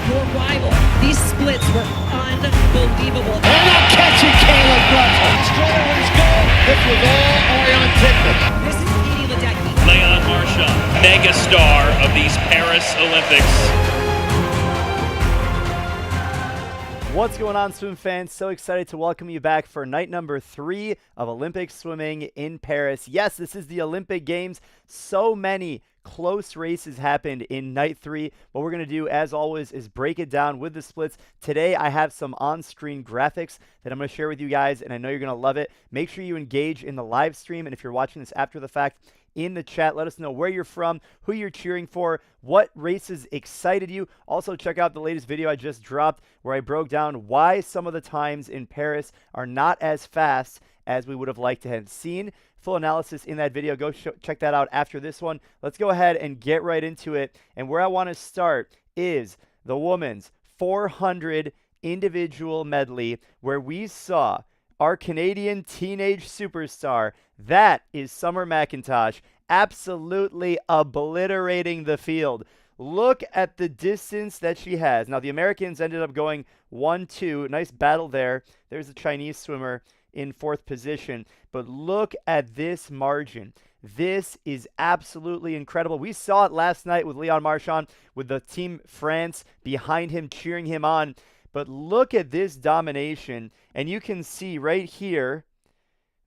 your rival. These splits were unbelievable. And a catch it, Caleb Russell. Scorers go. This was all Orion Tickman. This is Edie Ledecky. Leon Marchand, megastar of these Paris Olympics. What's going on, swim fans? So excited to welcome you back for night number 3 of Olympic swimming in Paris. Yes, this is the Olympic Games. So many close races happened in night 3. What we're going to do, as always, is break it down with the splits. Today, I have some on-screen graphics that I'm going to share with you guys, and I know you're going to love it. Make sure you engage in the live stream, and if you're watching this after the fact, in the chat, let us know where you're from, who you're cheering for, what races excited you. Also, check out the latest video I just dropped where I broke down why some of the times in Paris are not as fast as we would have liked to have seen. Full analysis in that video. Go check that out after this one. Let's go ahead and get right into it. And where I want to start is the women's 400 individual medley, where we saw our Canadian teenage superstar, that is Summer McIntosh, absolutely obliterating the field. Look at the distance that she has. Now, the Americans ended up going 1-2. Nice battle there. There's a Chinese swimmer in 4th position. But look at this margin. This is absolutely incredible. We saw it last night with Leon Marchand, with the Team France behind him, cheering him on. But look at this domination, and you can see right here,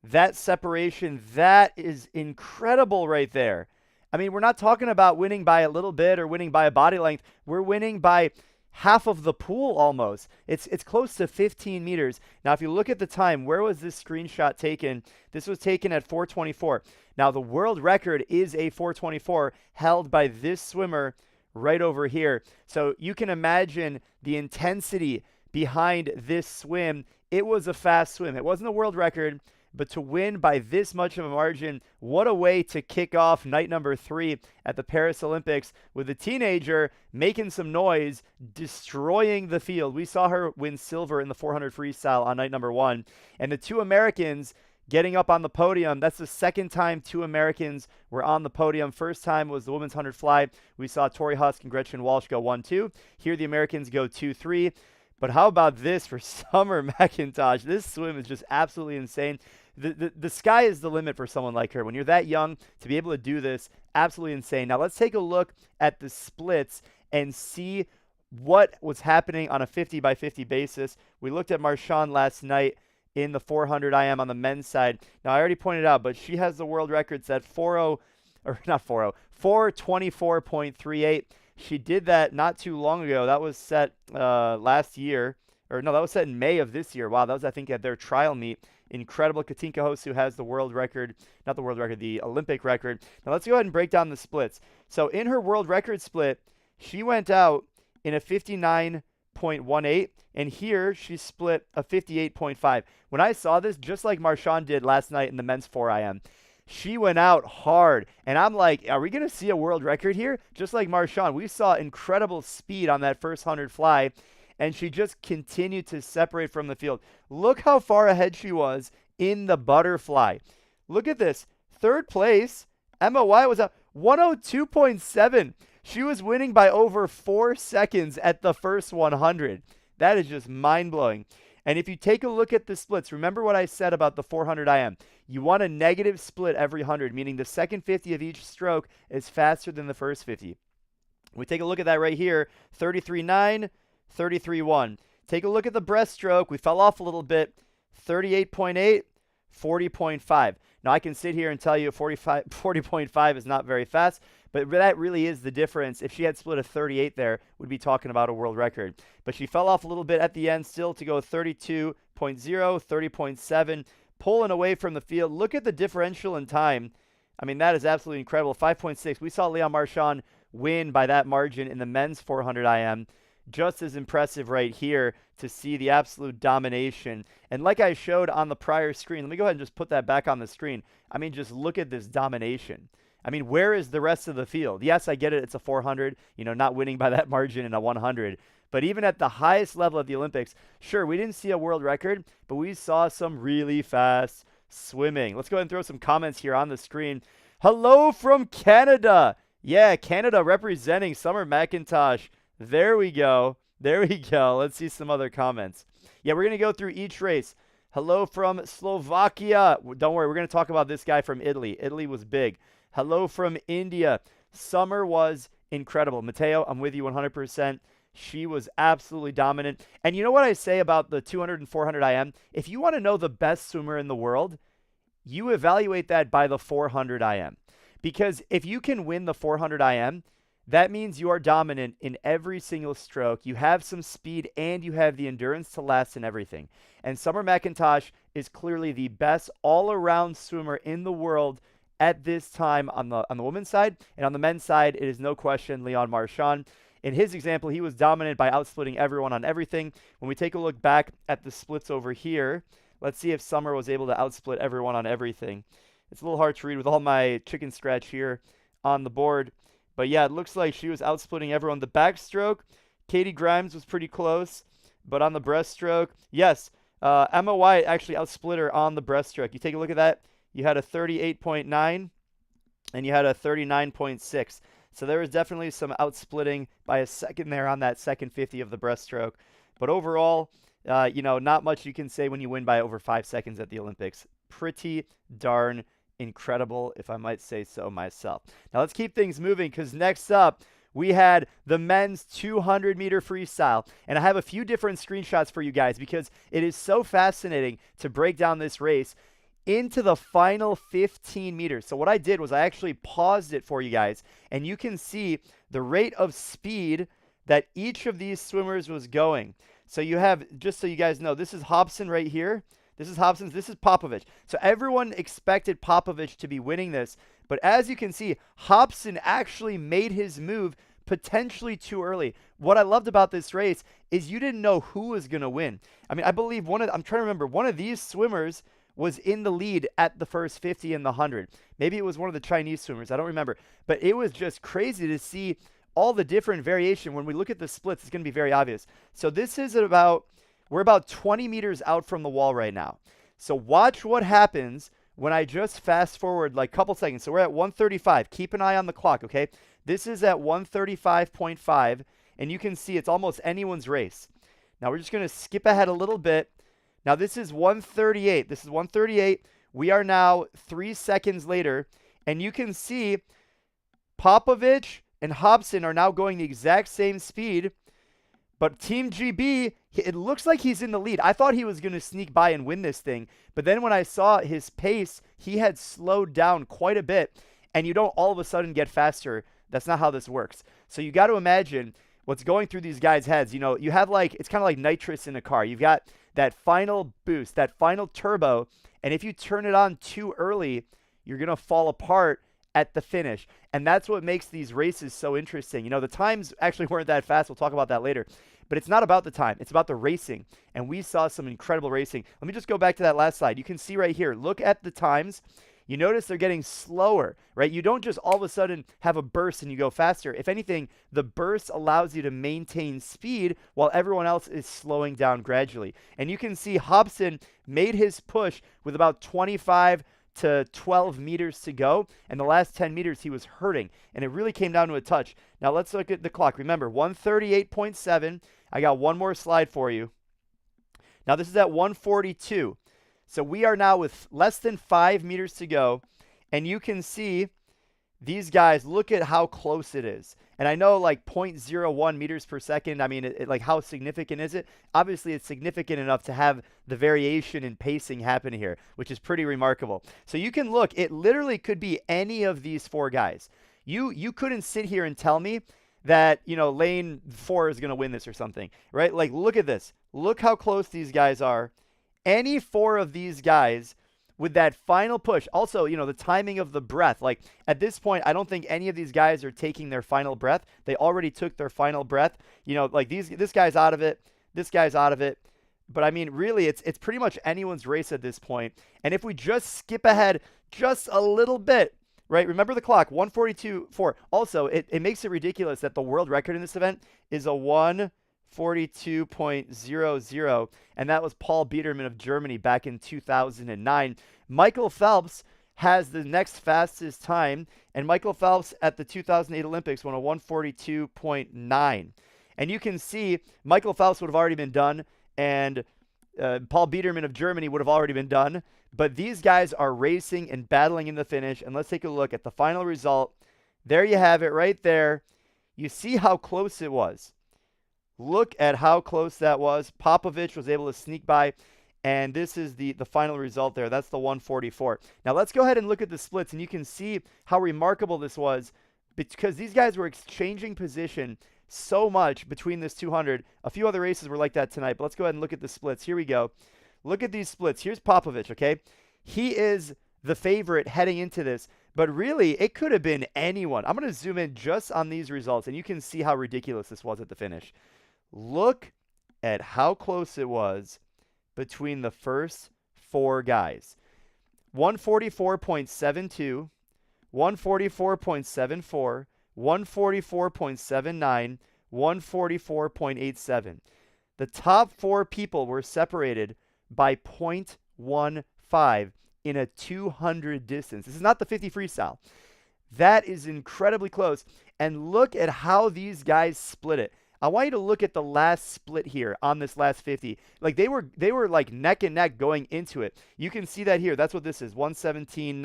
that separation, that is incredible right there. I mean, we're not talking about winning by a little bit or winning by a body length. We're winning by half of the pool almost. It's close to 15 meters. Now, if you look at the time, where was this screenshot taken? This was taken at 4:24. Now, the world record is a 4:24 held by this swimmer right over here. So you can imagine the intensity behind this swim. It was a fast swim. It wasn't a world record, but to win by this much of a margin, what a way to kick off night number 3 at the Paris Olympics, with a teenager making some noise, destroying the field. We saw her win silver in the 400 freestyle on night number 1. And the 2 Americans getting up on the podium, that's the second time 2 Americans were on the podium. First time was the women's 100 fly. We saw Tori Husk and Gretchen Walsh go 1-2. Here the Americans go 2-3. But how about this for Summer McIntosh? This swim is just absolutely insane. The sky is the limit for someone like her. When you're that young, to be able to do this, absolutely insane. Now let's take a look at the splits and see what was happening on a 50 by 50 basis. We looked at Marchand last night in the 400 IM on the men's side. Now, I already pointed out, but she has the world records at 424.38. She did that not too long ago. That was set last year. Or no, that was set in May of this year. Wow, that was, I think, at their trial meet. Incredible. Katinka Hosu has the world record, not the world record, the Olympic record. Now, let's go ahead and break down the splits. So, in her world record split, she went out in a 59.18, and here she split a 58.5. When I saw this, just like Marchand did last night in the men's 4IM, she went out hard, and I'm like, are we going to see a world record here? Just like Marchand, we saw incredible speed on that first 100 fly, and she just continued to separate from the field. Look how far ahead she was in the butterfly. Look at this. 3rd place, Emma Wyatt was at 102.7. She was winning by over 4 seconds at the first 100. That is just mind-blowing. And if you take a look at the splits, remember what I said about the 400 IM. You want a negative split every 100, meaning the second 50 of each stroke is faster than the first 50. We take a look at that right here, 33.9, 33.1. Take a look at the breaststroke. We fell off a little bit, 38.8, 40.5. Now, I can sit here and tell you 40.5 is not very fast, but that really is the difference. If she had split a 38 there, we'd be talking about a world record. But she fell off a little bit at the end still to go 32.0, 30.7, pulling away from the field. Look at the differential in time. I mean, that is absolutely incredible. 5.6. We saw Leon Marchand win by that margin in the men's 400 IM. Just as impressive right here to see the absolute domination. And like I showed on the prior screen, let me go ahead and just put that back on the screen. I mean, just look at this domination. I mean, where is the rest of the field? Yes, I get it. It's a 400, not winning by that margin in a 100. But even at the highest level of the Olympics, sure, we didn't see a world record, but we saw some really fast swimming. Let's go ahead and throw some comments here on the screen. Hello from Canada. Yeah, Canada representing Summer McIntosh. There we go. There we go. Let's see some other comments. Yeah, we're going to go through each race. Hello from Slovakia. Don't worry, we're going to talk about this guy from Italy. Italy was big. Hello from India. Summer was incredible. Matteo, I'm with you 100%. She was absolutely dominant. And you know what I say about the 200 and 400 IM? If you want to know the best swimmer in the world, you evaluate that by the 400 IM. Because if you can win the 400 IM, that means you are dominant in every single stroke. You have some speed and you have the endurance to last in everything. And Summer McIntosh is clearly the best all-around swimmer in the world at this time on the women's side. And on the men's side, it is no question Leon Marchand. In his example, he was dominant by outsplitting everyone on everything. When we take a look back at the splits over here, let's see if Summer was able to outsplit everyone on everything. It's a little hard to read with all my chicken scratch here on the board. But yeah, it looks like she was outsplitting everyone. The backstroke, Katie Grimes was pretty close. But on the breaststroke, yes, Emma Wyatt actually outsplit her on the breaststroke. You take a look at that. You had a 38.9 and you had a 39.6. So there was definitely some outsplitting by a second there on that second 50 of the breaststroke. But overall, not much you can say when you win by over 5 seconds at the Olympics. Pretty darn incredible, if I might say so myself. Now let's keep things moving, because next up we had the men's 200-meter freestyle. And I have a few different screenshots for you guys because it is so fascinating to break down this race into the final 15 meters. So what I did was I actually paused it for you guys, and you can see the rate of speed that each of these swimmers was going. So you have, just so you guys know, this is Hobson right here. This is Hobson's, this is Popovich. So everyone expected Popovich to be winning this, but as you can see, Hobson actually made his move potentially too early. What I loved about this race is you didn't know who was going to win. I mean, I believe I'm trying to remember, one of these swimmers was in the lead at the first 50 and the 100. Maybe it was one of the Chinese swimmers. I don't remember. But it was just crazy to see all the different variation. When we look at the splits, it's going to be very obvious. So this is we're about 20 meters out from the wall right now. So watch what happens when I just fast forward like a couple seconds. So we're at 135. Keep an eye on the clock, okay? This is at 135.5, and you can see it's almost anyone's race. Now we're just going to skip ahead a little bit. Now this is 138. This is 138. We are now 3 seconds later, and you can see Popovich and Hobson are now going the exact same speed, but Team GB, it looks like he's in the lead. I thought he was going to sneak by and win this thing, but then when I saw his pace, he had slowed down quite a bit, and you don't all of a sudden get faster. That's not how this works. So you got to imagine what's going through these guys' heads. You know, you have it's kind of like nitrous in a car. You've got that final boost, that final turbo, and if you turn it on too early, you're going to fall apart at the finish. And that's what makes these races so interesting. You know, the times actually weren't that fast. We'll talk about that later. But it's not about the time. It's about the racing. And we saw some incredible racing. Let me just go back to that last slide. You can see right here, look at the times. You notice they're getting slower, right? You don't just all of a sudden have a burst and you go faster. If anything, the burst allows you to maintain speed while everyone else is slowing down gradually. And you can see Hobson made his push with about 25 to 12 meters to go. And the last 10 meters, he was hurting. And it really came down to a touch. Now let's look at the clock. Remember, 138.7. I got one more slide for you. Now this is at 142. So we are now with less than 5 meters to go, and you can see these guys, look at how close it is. And I know like 0.01 meters per second, I mean, like how significant is it? Obviously, it's significant enough to have the variation in pacing happen here, which is pretty remarkable. So you can look, it literally could be any of these 4 guys. You couldn't sit here and tell me that, you know, lane 4 is going to win this or something, right? Like, look at this. Look how close these guys are. Any 4 of these guys with that final push. Also, you know, the timing of the breath. Like, at this point, I don't think any of these guys are taking their final breath. They already took their final breath. You know, like this guy's out of it. This guy's out of it. But, I mean, really, it's pretty much anyone's race at this point. And if we just skip ahead just a little bit, right? Remember the clock, 142.4. Also, it makes it ridiculous that the world record in this event is a 1:42.00, and that was Paul Biedermann of Germany back in 2009. Michael Phelps has the next fastest time, and Michael Phelps at the 2008 Olympics won a 1:42.9. And you can see Michael Phelps would have already been done, and Paul Biedermann of Germany would have already been done. But these guys are racing and battling in the finish. And let's take a look at the final result. There you have it right there. You see how close it was. Look at how close that was. Popovich was able to sneak by. And this is the final result there. That's the 144. Now let's go ahead and look at the splits. And you can see how remarkable this was, because these guys were exchanging position so much between this 200. A few other races were like that tonight, but let's go ahead and look at the splits. Here we go. Look at these splits. Here's Popovich, okay? He is the favorite heading into this, but really, it could have been anyone. I'm going to zoom in just on these results, and you can see how ridiculous this was at the finish. Look at how close it was between the first 4 guys. 144.72, 144.74, 144.79, 144.87. The top 4 people were separated by 0.15 in a 200 distance. This is not the 50 freestyle. That is incredibly close. And look at how these guys split it. I want you to look at the last split here on this last 50. Like they were like neck and neck going into it. You can see that here. That's what this is. 117.9,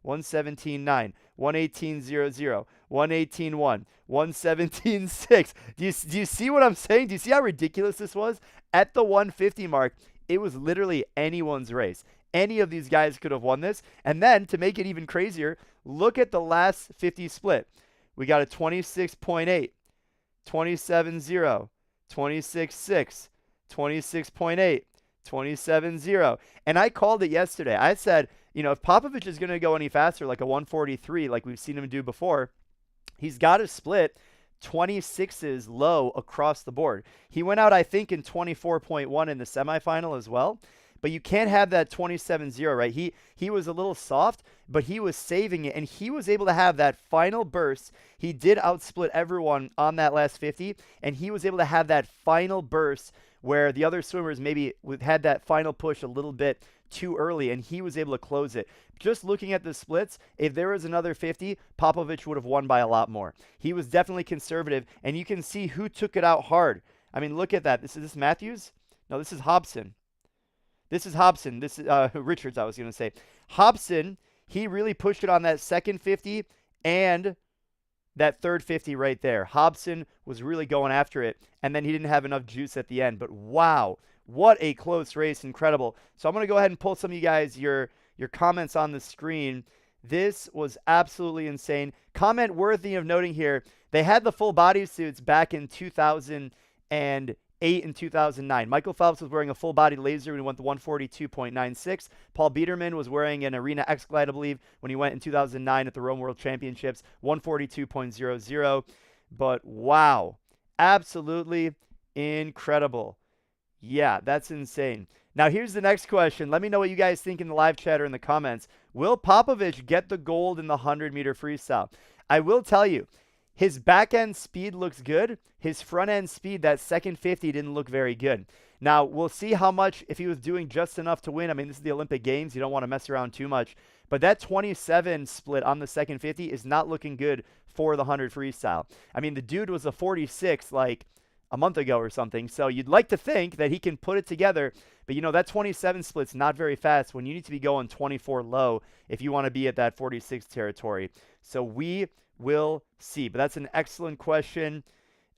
117.9, 118.00, 118.1, 117.6. Do you see what I'm saying? Do you see how ridiculous this was? At the 150 mark, it was literally anyone's race. Any of these guys could have won this. And then to make it even crazier, look at the last 50 split. We got a 26.8. 27.0, 26.6, 26.8, 27.0. And I called it yesterday. I said, you know, if Popovich is going to go any faster, like a 143, like we've seen him do before, he's got to split 26s low across the board. He went out, I think, in 24.1 in the semifinal as well. But you can't have that 27.0, right? He was a little soft, but he was saving it, and he was able to have that final burst. He did outsplit everyone on that last 50, and he was able to have that final burst where the other swimmers maybe had that final push a little bit too early, and he was able to close it. Just looking at the splits, if there was another 50, Popovich would have won by a lot more. He was definitely conservative, and you can see who took it out hard. I mean, look at that. Is this Matthews? No, this is Hobson. This is Hobson. This is Richards, I was going to say. Hobson, he really pushed it on that second 50 and that third 50 right there. Hobson was really going after it, and then he didn't have enough juice at the end. But wow, what a close race. Incredible. So I'm going to go ahead and pull some of you guys your comments on the screen. This was absolutely insane. Comment worthy of noting here, they had the full body suits back in 2008 and 2009. Michael Phelps was wearing a full body laser when he went to 142.96. Paul Biedermann was wearing an Arena X Glide, I believe, when he went in 2009 at the Rome World Championships, 142.00. But wow, absolutely incredible. Yeah, that's insane. Now here's the next question. Let me know what you guys think in the live chat or in the comments. Will Popovich get the gold in the 100-meter freestyle? I will tell you, his back end speed looks good. His front end speed, that second 50, didn't look very good. Now, we'll see how much, if he was doing just enough to win. I mean, this is the Olympic Games. You don't want to mess around too much. But that 27 split on the second 50 is not looking good for the 100 freestyle. I mean, the dude was a 46 like a month ago or something. So you'd like to think that he can put it together. But, you know, that 27 split's not very fast when you need to be going 24 low if you want to be at that 46 territory. So we will see. But that's an excellent question.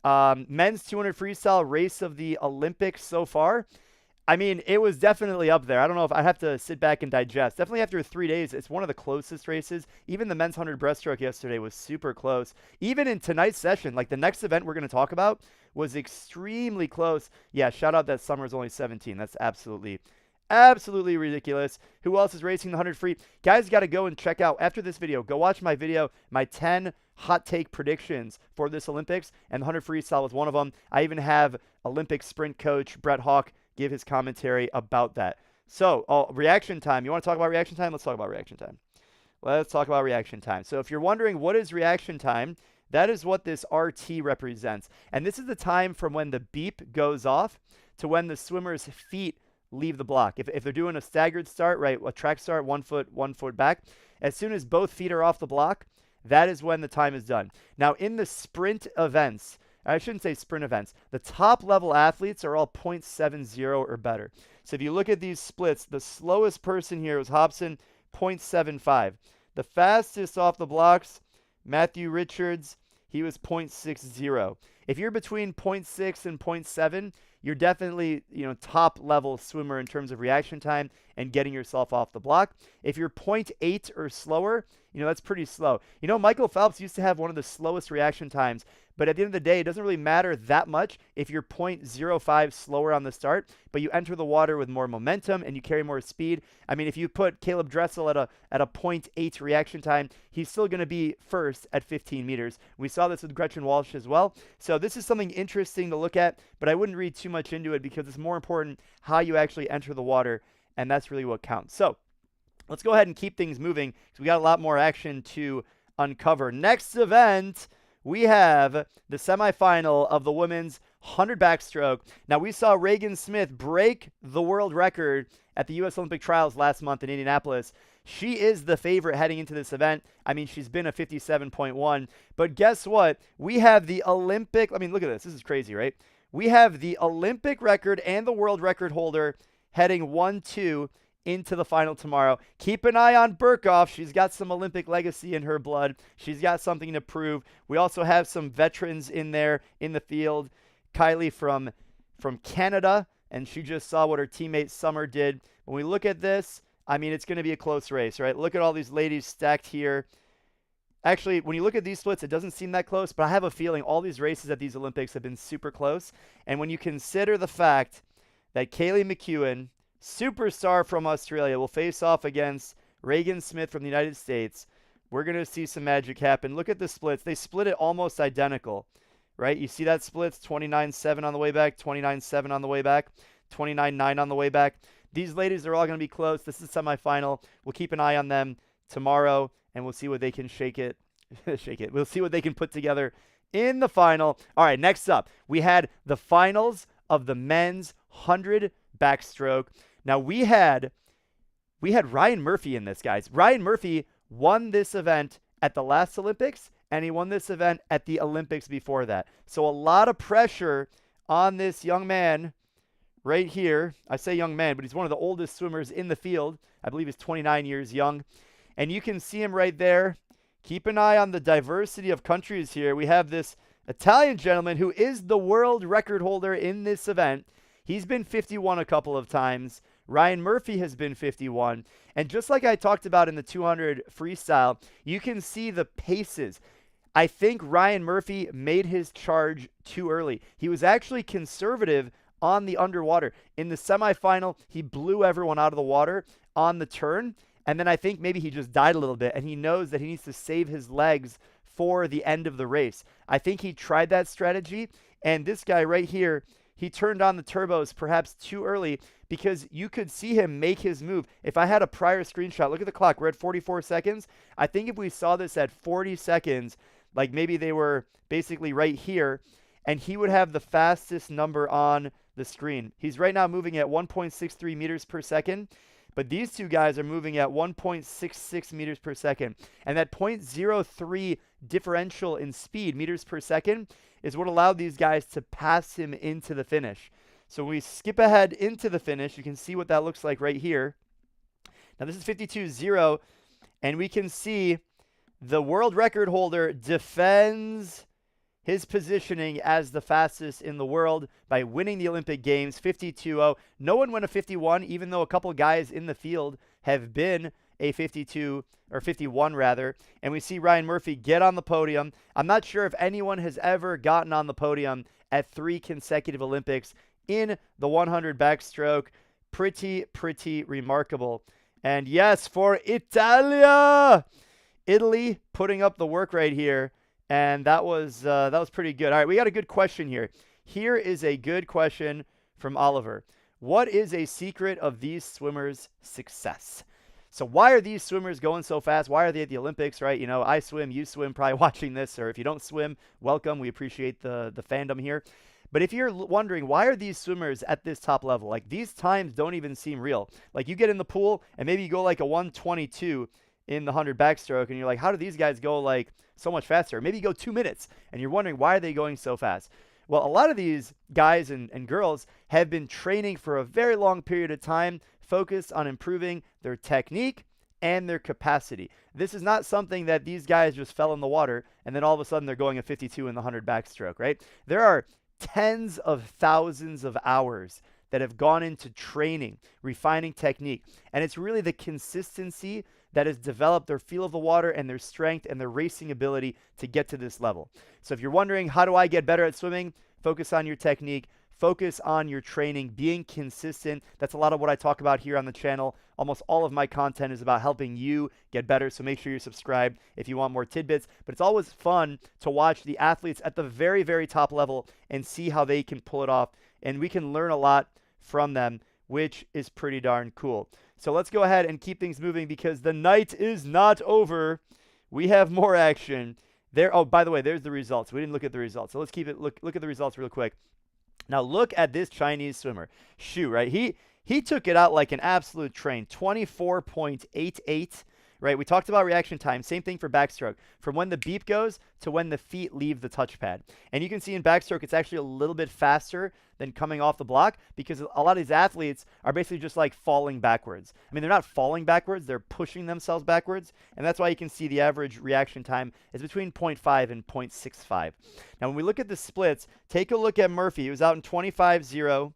Men's 200 freestyle race of the Olympics so far. I mean, it was definitely up there. I don't know if I have to sit back and digest. Definitely after 3 days, it's one of the closest races. Even the men's 100 breaststroke yesterday was super close. Even in tonight's session, like the next event we're going to talk about was extremely close. Yeah, shout out that Summer's only 17. That's absolutely ridiculous. Who else is racing the 100 free? Guys, got to go and check out, after this video, go watch my video, my 10 hot take predictions for this Olympics, and the 100 freestyle was one of them. I even have Olympic sprint coach Brett Hawk give his commentary about that. So, reaction time. You want to talk about reaction time? Let's talk about reaction time. Let's talk about reaction time. So if you're wondering what is reaction time, that is what this RT represents. And this is the time from when the beep goes off to when the swimmer's feet leave the block. If they're doing a staggered start, right, a track start, 1 foot back, as soon as both feet are off the block, that is when the time is done. Now, in the sprint events, I shouldn't say sprint events. The top level athletes are all 0.70 or better. So if you look at these splits, the slowest person here was Hobson, 0.75. The fastest off the blocks, Matthew Richards, he was 0.60. If you're between 0.6 and 0.7, you're definitely, top level swimmer in terms of reaction time and getting yourself off the block. If you're 0.8 or slower, that's pretty slow. Michael Phelps used to have one of the slowest reaction times, but at the end of the day, it doesn't really matter that much if you're 0.05 slower on the start, but you enter the water with more momentum and you carry more speed. I mean, if you put Caleb Dressel at a 0.8 reaction time, he's still going to be first at 15 meters. We saw this with Gretchen Walsh as well. So this is something interesting to look at, but I wouldn't read too much into it because it's more important how you actually enter the water, and that's really what counts. So let's go ahead and keep things moving because we got a lot more action to uncover. Next event, we have the semifinal of the women's 100 backstroke. Now, we saw Reagan Smith break the world record at the U.S. Olympic Trials last month in Indianapolis. She is the favorite heading into this event. I mean, she's been a 57.1. But guess what? We have the Olympic. I mean, look at this. This is crazy, right? We have the Olympic record and the world record holder heading 1-2 into the final tomorrow. Keep an eye on Burkhoff. She's got some Olympic legacy in her blood. She's got something to prove. We also have some veterans in there in the field. Kylie from Canada, and she just saw what her teammate Summer did. When we look at this, I mean, it's going to be a close race, right? Look at all these ladies stacked here. Actually, when you look at these splits, it doesn't seem that close, but I have a feeling all these races at these Olympics have been super close. And when you consider the fact that Kaylee McEwen, superstar from Australia, will face off against Reagan Smith from the United States, we're going to see some magic happen. Look at the splits. They split it almost identical, right? You see that splits, 29-7 on the way back, 29-7 on the way back, 29-9 on the way back. These ladies are all going to be close. This is semifinal. We'll keep an eye on them tomorrow, and we'll see what they can shake it. We'll see what they can put together in the final. All right, next up, we had the finals of the men's 100 backstroke. Now, we had Ryan Murphy in this, guys. Ryan Murphy won this event at the last Olympics, and he won this event at the Olympics before that. So a lot of pressure on this young man right here. I say young man, but he's one of the oldest swimmers in the field. I believe he's 29 years young. And you can see him right there. Keep an eye on the diversity of countries here. We have this Italian gentleman who is the world record holder in this event. He's been 51 a couple of times. Ryan Murphy has been 51. And just like I talked about in the 200 freestyle, you can see the paces. I think Ryan Murphy made his charge too early. He was actually conservative on the underwater. In the semifinal, he blew everyone out of the water on the turn. And then I think maybe he just died a little bit, and he knows that he needs to save his legs for the end of the race. I think he tried that strategy, and this guy right here, he turned on the turbos perhaps too early because you could see him make his move. If I had a prior screenshot, look at the clock. We're at 44 seconds. I think if we saw this at 40 seconds, like maybe they were basically right here, and he would have the fastest number on the screen. He's right now moving at 1.63 meters per second. But these two guys are moving at 1.66 meters per second. And that 0.03 differential in speed, meters per second, is what allowed these guys to pass him into the finish. So when we skip ahead into the finish, you can see what that looks like right here. Now this is 52.0, and we can see the world record holder defends his positioning as the fastest in the world by winning the Olympic Games, 52.0. No one went a 51, even though a couple guys in the field have been a 52, or 51 rather. And we see Ryan Murphy get on the podium. I'm not sure if anyone has ever gotten on the podium at 3 consecutive Olympics in the 100 backstroke. Pretty remarkable. And yes, for Italia! Italy putting up the work right here. And that was pretty good. All right, we got a good question here. Here is a good question from Oliver. What is a secret of these swimmers' success? So why are these swimmers going so fast? Why are they at the Olympics, right? I swim, you swim, probably watching this. Or if you don't swim, welcome. We appreciate the fandom here. But if you're wondering, why are these swimmers at this top level? Like, these times don't even seem real. Like, you get in the pool, and maybe you go like a 122, in the 100 backstroke, and you're like, how do these guys go like so much faster? Maybe you go 2 minutes, and you're wondering, why are they going so fast? Well, a lot of these guys and girls have been training for a very long period of time, focused on improving their technique and their capacity. This is not something that these guys just fell in the water and then all of a sudden they're going a 52 in the 100 backstroke, right? There are tens of thousands of hours that have gone into training, refining technique, and it's really the consistency that has developed their feel of the water and their strength and their racing ability to get to this level. So if you're wondering, how do I get better at swimming? Focus on your technique. Focus on your training, being consistent. That's a lot of what I talk about here on the channel. Almost all of my content is about helping you get better, so make sure you're subscribed if you want more tidbits. But it's always fun to watch the athletes at the very, very top level and see how they can pull it off. And we can learn a lot from them, which is pretty darn cool. So let's go ahead and keep things moving because the night is not over. We have more action. There. Oh, by the way, there's the results. We didn't look at the results. So let's look at the results real quick. Now look at this Chinese swimmer. Shu, right? He took it out like an absolute train. 24.88. Right? We talked about reaction time. Same thing for backstroke. From when the beep goes to when the feet leave the touchpad. And you can see in backstroke, it's actually a little bit faster than coming off the block because a lot of these athletes are basically just like falling backwards. I mean, they're not falling backwards. They're pushing themselves backwards. And that's why you can see the average reaction time is between 0.5 and 0.65. Now, when we look at the splits, take a look at Murphy. He was out in 25.0.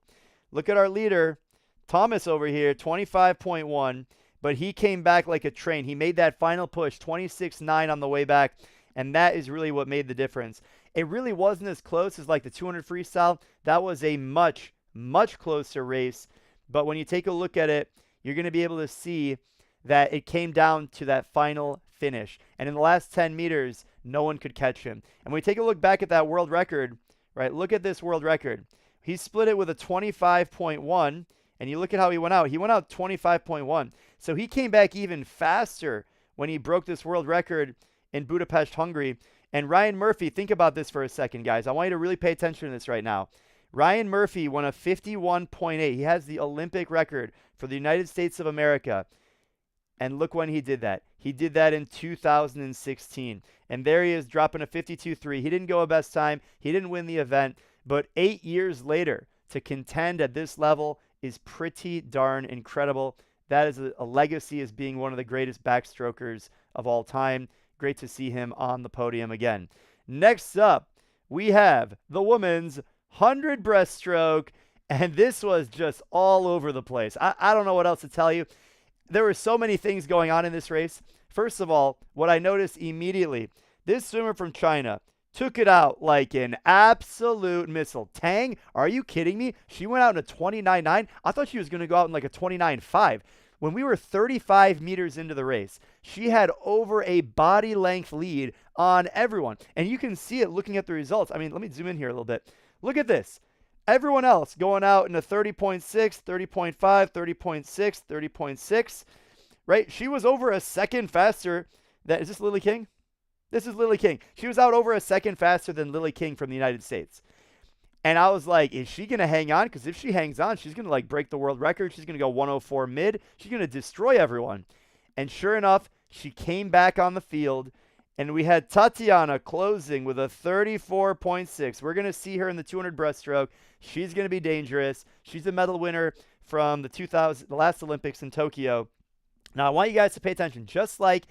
Look at our leader, Thomas over here, 25.1. But he came back like a train. He made that final push, 26.9 on the way back, and that is really what made the difference. It really wasn't as close as like the 200 freestyle. That was a much, much closer race. But when you take a look at it, you're going to be able to see that it came down to that final finish. And in the last 10 meters, no one could catch him. And when we take a look back at that world record, right, look at this world record. He split it with a 25.1. And you look at how he went out. He went out 25.1. So he came back even faster when he broke this world record in Budapest, Hungary. And Ryan Murphy, think about this for a second, guys. I want you to really pay attention to this right now. Ryan Murphy won a 51.8. He has the Olympic record for the United States of America. And look when he did that. He did that in 2016. And there he is dropping a 52.3. He didn't go a best time. He didn't win the event. But 8 years later, to contend at this level is pretty darn incredible. That is a legacy as being one of the greatest backstrokers of all time. Great to see him on the podium again. Next up, we have the women's 100 breaststroke, and this was just all over the place. I don't know what else to tell you. There were so many things going on in this race. First of all, what I noticed immediately, this swimmer from China took it out like an absolute missile. Tang, are you kidding me? She went out in a 29.9. I thought she was going to go out in like a 29.5. When we were 35 meters into the race, she had over a body length lead on everyone. And you can see it looking at the results. I mean, let me zoom in here a little bit. Look at this. Everyone else going out in a 30.6, 30.5, 30.6, 30.6, right? She was over a second faster. Is this Lily King? This is Lily King. She was out over a second faster than Lily King from the United States. And I was like, is she going to hang on? Because if she hangs on, she's going to like break the world record. She's going to go 104 mid. She's going to destroy everyone. And sure enough, she came back on the field. And we had Tatiana closing with a 34.6. We're going to see her in the 200 breaststroke. She's going to be dangerous. She's a medal winner from the last Olympics in Tokyo. Now, I want you guys to pay attention. Just like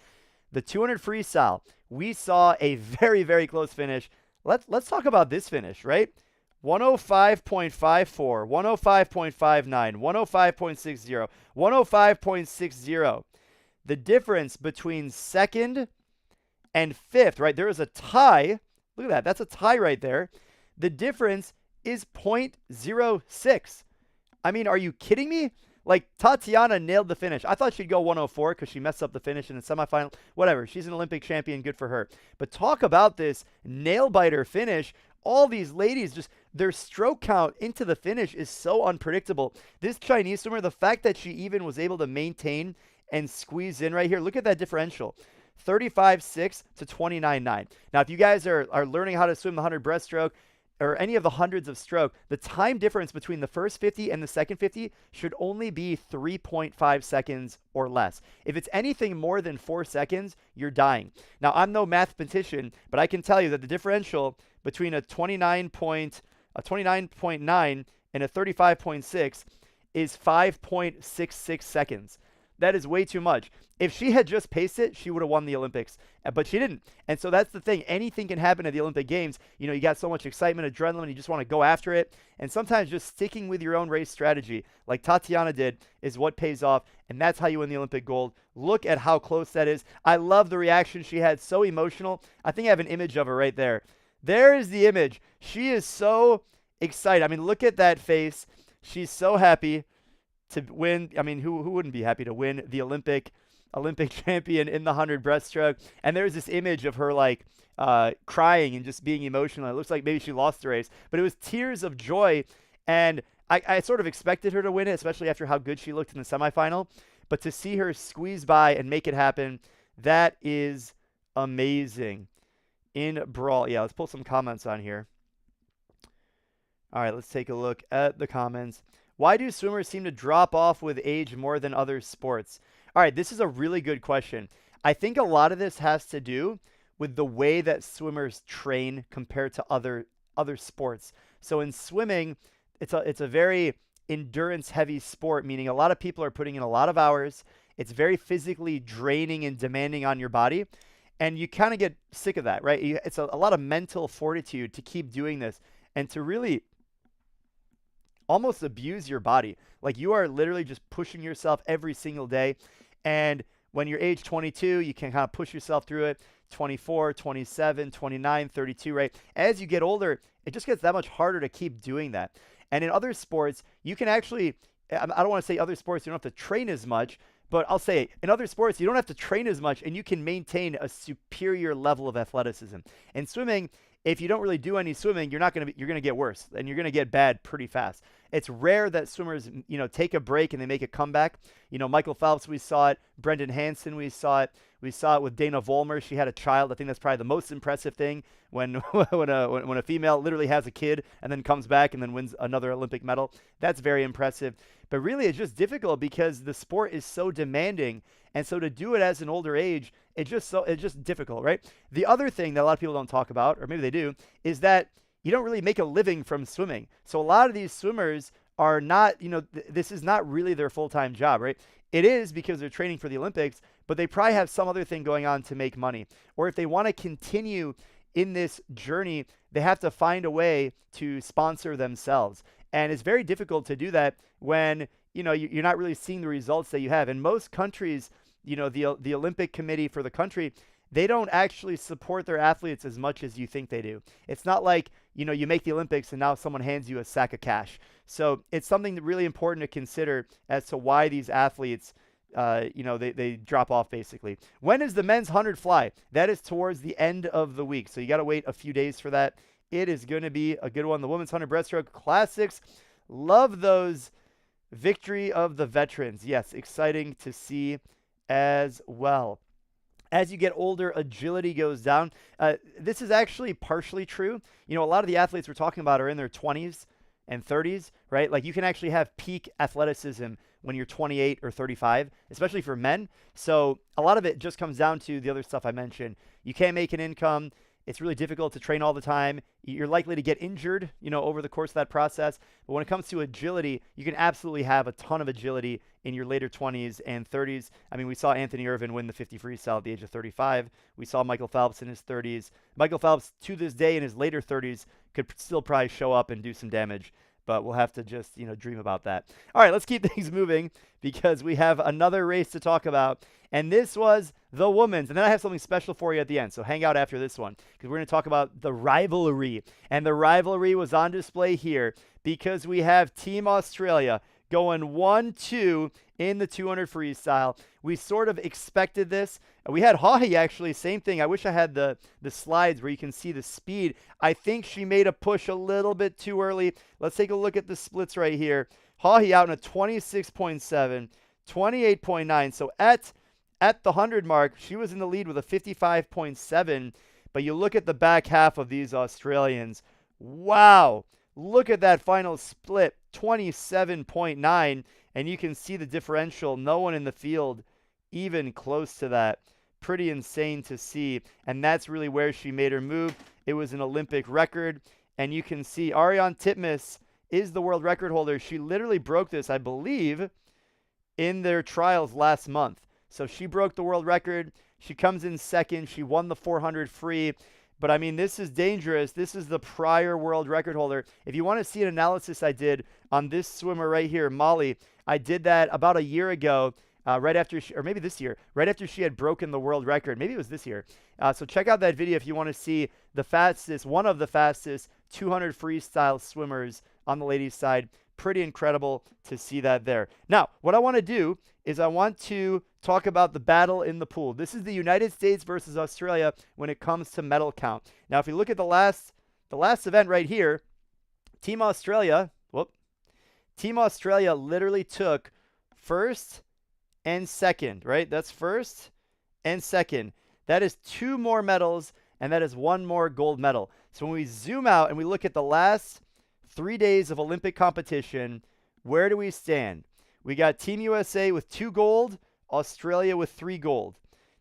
the 200 freestyle, we saw a very, very close finish. Let's talk about this finish, right? 105.54, 105.59, 105.60, 105.60. The difference between second and fifth, right? There is a tie. Look at that. That's a tie right there. The difference is 0.06. I mean, are you kidding me? Like, Tatiana nailed the finish. I thought she'd go 104 because she messed up the finish in the semifinal. Whatever. She's an Olympic champion. Good for her. But talk about this nail-biter finish. All these ladies, just their stroke count into the finish is so unpredictable. This Chinese swimmer, the fact that she even was able to maintain and squeeze in right here. Look at that differential. 35.6 to 29.9. Now, if you guys are learning how to swim the 100 breaststroke, or any of the hundreds of stroke, the time difference between the first 50 and the second 50 should only be 3.5 seconds or less. If it's anything more than 4 seconds, you're dying. Now, I'm no mathematician, but I can tell you that the differential between a 29.9 and a 35.6 is 5.66 seconds. That is way too much. If she had just paced it, she would have won the Olympics, but she didn't. And so that's the thing. Anything can happen at the Olympic Games. You know, you got so much excitement, adrenaline, you just want to go after it. And sometimes just sticking with your own race strategy, like Tatiana did, is what pays off. And that's how you win the Olympic gold. Look at how close that is. I love the reaction she had. So emotional. I think I have an image of her right there. There is the image. She is so excited. I mean, look at that face. She's so happy to win. I mean, who wouldn't be happy to win the Olympic champion in the 100 breaststroke? And there's this image of her like crying and just being emotional. It looks like maybe she lost the race, but it was tears of joy. And I sort of expected her to win it, especially after how good she looked in the semifinal. But to see her squeeze by and make it happen, that is amazing. In brawl, yeah, let's pull some comments on here. All right, let's take a look at the comments. Why do swimmers seem to drop off with age more than other sports? All right, this is a really good question. I think a lot of this has to do with the way that swimmers train compared to other sports. So in swimming, it's a very endurance-heavy sport, meaning a lot of people are putting in a lot of hours. It's very physically draining and demanding on your body, and you kind of get sick of that, right? It's a lot of mental fortitude to keep doing this and to really almost abuse your body. Like you are literally just pushing yourself every single day. And when you're age 22, you can kind of push yourself through it. 24, 27, 29, 32, right? As you get older, it just gets that much harder to keep doing that. And in other sports, you can actually, I don't want to say other sports, you don't have to train as much, but I'll say in other sports, you don't have to train as much and you can maintain a superior level of athleticism. In swimming, if you don't really do any swimming, you're going to get worse and you're going to get bad pretty fast. It's rare that swimmers, take a break and they make a comeback. Michael Phelps, we saw it. Brendan Hansen, we saw it. We saw it with Dana Vollmer. She had a child. I think that's probably the most impressive thing when a female literally has a kid and then comes back and then wins another Olympic medal. That's very impressive. But really, it's just difficult because the sport is so demanding. And so to do it as an older age, it's just difficult, right? The other thing that a lot of people don't talk about, or maybe they do, is that you don't really make a living from swimming. So a lot of these swimmers are not, this is not really their full-time job, right? It is because they're training for the Olympics, but they probably have some other thing going on to make money. Or if they want to continue in this journey, they have to find a way to sponsor themselves. And it's very difficult to do that when, you're not really seeing the results that you have. In most countries, the Olympic Committee for the country, they don't actually support their athletes as much as you think they do. It's not like, you make the Olympics and now someone hands you a sack of cash. So it's something that really important to consider as to why these athletes, they drop off basically. When is the men's 100 fly? That is towards the end of the week. So you got to wait a few days for that. It is going to be a good one. The women's 100 breaststroke classics. Love those. Victory of the veterans. Yes, exciting to see as well. As you get older, agility goes down. This is actually partially true. A lot of the athletes we're talking about are in their 20s and 30s, right? Like you can actually have peak athleticism when you're 28 or 35, especially for men. So a lot of it just comes down to the other stuff I mentioned. You can't make an income. It's really difficult to train all the time. You're likely to get injured, over the course of that process. But when it comes to agility, you can absolutely have a ton of agility in your later 20s and 30s. I mean, we saw Anthony Irvin win the 50 freestyle at the age of 35. We saw Michael Phelps in his 30s. Michael Phelps, to this day, in his later 30s, could still probably show up and do some damage. But we'll have to just, dream about that. All right, let's keep things moving because we have another race to talk about. And this was the women's. And then I have something special for you at the end. So hang out after this one because we're going to talk about the rivalry. And the rivalry was on display here because we have Team Australia going 1-2 in the 200 freestyle. We sort of expected this. We had Haughey actually, same thing. I wish I had the slides where you can see the speed. I think she made a push a little bit too early. Let's take a look at the splits right here. Haughey out in a 26.7, 28.9. So at the 100 mark, she was in the lead with a 55.7. But you look at the back half of these Australians. Wow. Look at that final split, 27.9. And you can see the differential. No one in the field even close to that. Pretty insane to see. And that's really where she made her move. It was an Olympic record. And you can see Ariane Titmus is the world record holder. She literally broke this, I believe, in their trials last month. So she broke the world record. She comes in second. She won the 400 free. But I mean, this is dangerous. This is the prior world record holder. If you want to see an analysis I did on this swimmer right here, Molly, I did that about a year ago, right after she, or maybe this year, right after she had broken the world record. Maybe it was this year. So check out that video if you want to see the fastest, one of the fastest 200 freestyle swimmers on the ladies' side. Pretty incredible to see that there. Now, what I want to do is I want to talk about the battle in the pool. This is the United States versus Australia when it comes to medal count. Now, if you look at the last event right here, Team Australia literally took first and second, right? That's first and second. That is 2 more medals, and that is 1 more gold medal. So when we zoom out and we look at the last 3 days of Olympic competition, where do we stand? We got Team USA with 2 gold, Australia with 3 gold.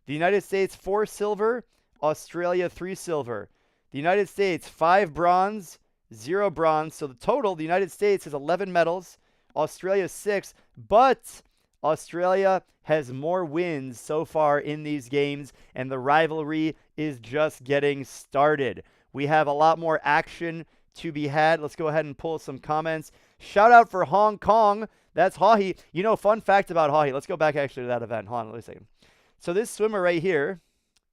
The United States 4 silver, Australia 3 silver. The United States 5 bronze, 0 bronze. So the total, the United States has 11 medals, Australia 6, but Australia has more wins so far in these games, and the rivalry is just getting started. We have a lot more action to be had. Let's go ahead and pull some comments. Shout out for Hong Kong. That's Hahi. You know, fun fact about Hahi. Let's go back actually to that event. Hold on, wait a second. So this swimmer right here,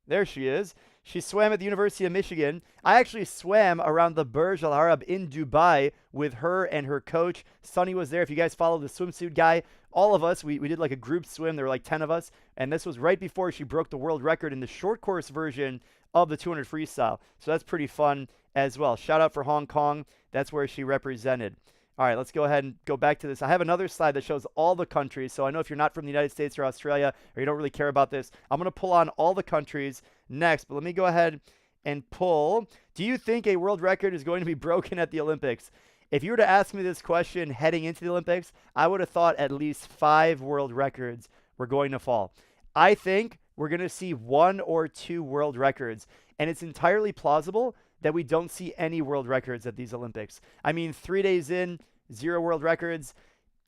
there she is. She swam at the University of Michigan. I actually swam around the Burj Al Arab in Dubai with her and her coach. Sunny was there. If you guys follow the swimsuit guy, all of us, we did like a group swim. There were like 10 of us. And this was right before she broke the world record in the short course version of the 200 freestyle. So that's pretty fun as well. Shout out for Hong Kong. That's where she represented. All right, let's go ahead and go back to this. I have another slide that shows all the countries. So I know if you're not from the United States or Australia, or you don't really care about this, I'm going to pull on all the countries next. But let me go ahead and pull. Do you think a world record is going to be broken at the Olympics? If you were to ask me this question heading into the Olympics, I would have thought at least 5 world records were going to fall. I think we're going to see 1 or 2 world records. And it's entirely plausible that we don't see any world records at these Olympics. I mean, 3 days in, 0 world records.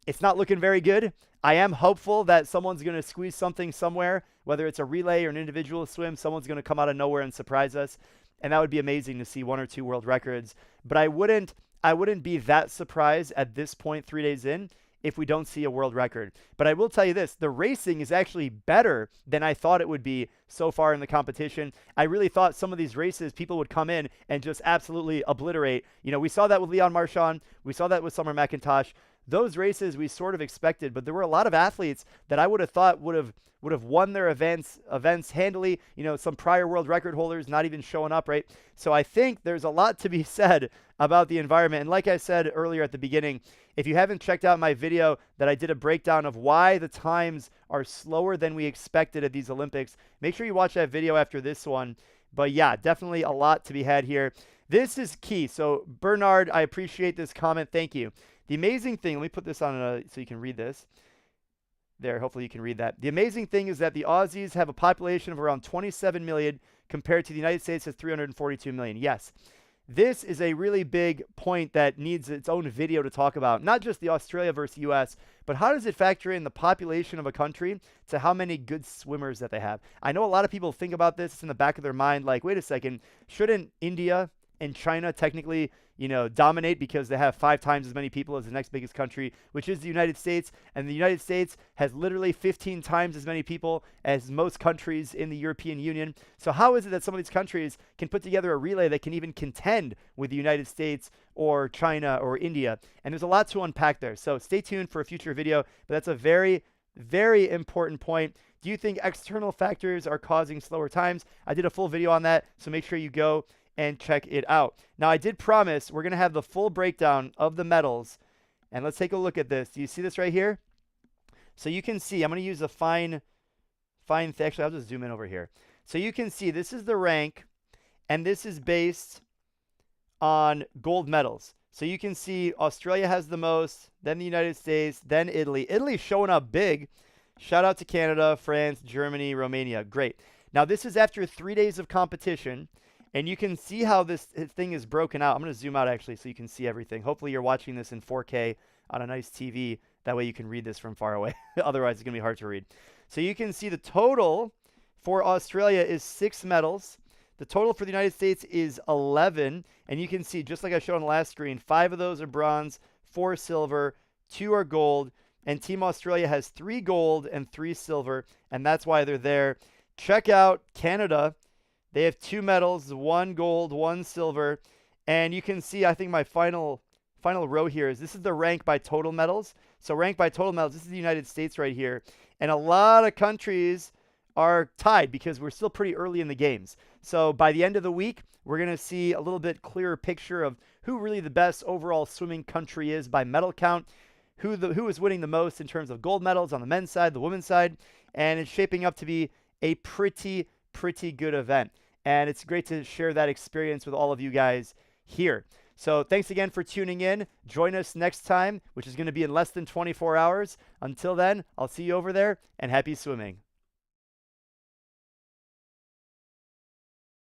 It's not looking very good. I am hopeful that someone's going to squeeze something somewhere, whether it's a relay or an individual swim. Someone's going to come out of nowhere and surprise us. And that would be amazing to see 1 or 2 world records. But I wouldn't be that surprised at this point 3 days in if we don't see a world record. But I will tell you this, the racing is actually better than I thought it would be so far in the competition. I really thought some of these races, people would come in and just absolutely obliterate. You know, we saw that with Leon Marchand. We saw that with Summer McIntosh. Those races we sort of expected, but there were a lot of athletes that I would have thought would have won their events handily. You know, some prior world record holders not even showing up, right? So I think there's a lot to be said about the environment. And like I said earlier at the beginning, if you haven't checked out my video that I did a breakdown of why the times are slower than we expected at these Olympics, make sure you watch that video after this one. But yeah, definitely a lot to be had here. This is key. So Bernard, I appreciate this comment. Thank you. The amazing thing, let me put this on so you can read this. There, hopefully you can read that. The amazing thing is that the Aussies have a population of around 27 million compared to the United States at 342 million. Yes, this is a really big point that needs its own video to talk about. Not just the Australia versus US, but how does it factor in the population of a country to how many good swimmers that they have? I know a lot of people think about this. It's in the back of their mind, like, wait a second, shouldn't India and China technically, you know, dominate because they have 5 times as many people as the next biggest country, which is the United States. And the United States has literally 15 times as many people as most countries in the European Union. So how is it that some of these countries can put together a relay that can even contend with the United States or China or India? And there's a lot to unpack there. So stay tuned for a future video, but that's a very, very important point. Do you think external factors are causing slower times? I did a full video on that, so make sure you go and check it out. Now, I did promise we're going to have the full breakdown of the medals. And let's take a look at this. Do you see this right here? So you can see, I'm going to use a fine actually, I'll just zoom in over here. So you can see this is the rank, and this is based on gold medals. So you can see Australia has the most, then the United States, then Italy. Italy's showing up big. Shout out to Canada, France, Germany, Romania. Great. Now, this is after 3 days of competition, and you can see how this thing is broken out. I'm going to zoom out, actually, so you can see everything. Hopefully, you're watching this in 4K on a nice TV. That way, you can read this from far away. Otherwise, it's going to be hard to read. So you can see the total for Australia is 6 medals. The total for the United States is 11. And you can see, just like I showed on the last screen, 5 of those are bronze, 4 silver, 2 are gold. And Team Australia has 3 gold and 3 silver. And that's why they're there. Check out Canada. They have 2 medals, 1 gold, 1 silver. And you can see, I think my final row here is this is the rank by total medals. So rank by total medals, this is the United States right here. And a lot of countries are tied because we're still pretty early in the games. So by the end of the week, we're going to see a little bit clearer picture of who really the best overall swimming country is by medal count, who is winning the most in terms of gold medals on the men's side, the women's side, and it's shaping up to be a pretty good event. And it's great to share that experience with all of you guys here. So thanks again for tuning in. Join us next time, which is going to be in less than 24 hours. Until then, I'll see you over there, and happy swimming.